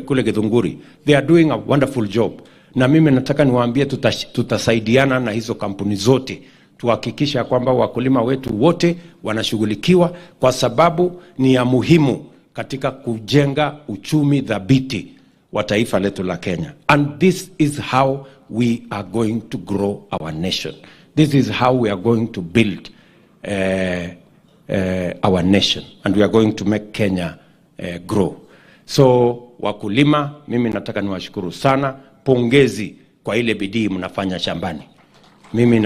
kule Githunguri. They are doing a wonderful job. Na mimi nataka niwaambie tutasaidiana na hizo kampuni zote tuhakikisha kwamba wakulima wetu wote wanashughulikiwa, kwa sababu ni ya muhimu katika kujenga uchumi dhabiti wa taifa letu la Kenya. And this is how we are going to grow our nation. This is how we are going to build our nation, and we are going to make Kenya grow. So wakulima, mimi nataka niwashukuru sana, pongezi kwa ile bidii mnafanya shambani. Mimi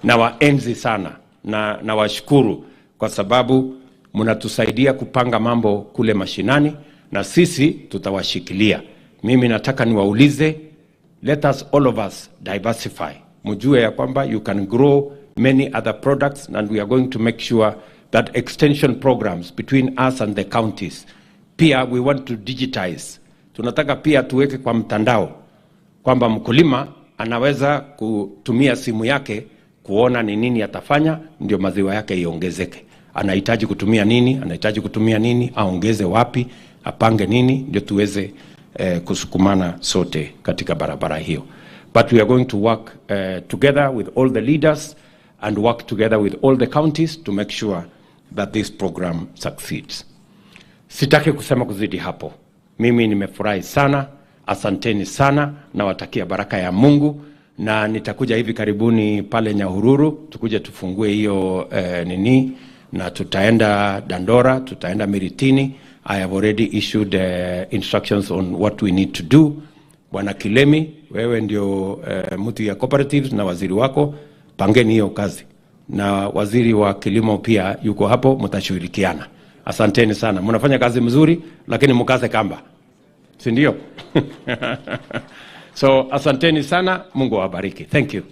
na waenzi sana na washukuru kwa sababu mnatusaidia kupanga mambo kule mashinani, na sisi tutawashikilia. Mimi nataka niwaulize, let us all of us diversify. Mjue ya kwamba you can grow many other products, and we are going to make sure that extension programs between us and the counties. Pia we want to digitize. Tunataka pia tuweke kwa mtandao kwamba mkulima anaweza kutumia simu yake kuona ni nini atafanya ndio maziwa yake iongezeke. Anahitaji kutumia nini, aongeze wapi, apange nini, ndio tuweze kusukumana sote katika barabara hiyo. But we are going to work together with all the leaders and work together with all the counties to make sure that this program succeeds. Sitaki kusema kuzidi hapo. Mimi nimefurahi sana, asanteni sana, na watakia baraka ya Mungu, na nitakuja hivi karibuni pale Nyahururu, tukuje tufungue hiyo na tutaenda Dandora, tutaenda Miritini. I have already issued instructions on what we need to do. Bwana Kilemi, wewe ndio mtu ya cooperatives na waziri wako, pangeni hiyo kazi. Na waziri wa kilimo pia yuko hapo, mtashirikiana. Asanteni sana. Mnafanya kazi mzuri, lakini mkaze kamba. Si ndio? So asanteni sana, Mungu awabariki. Thank you.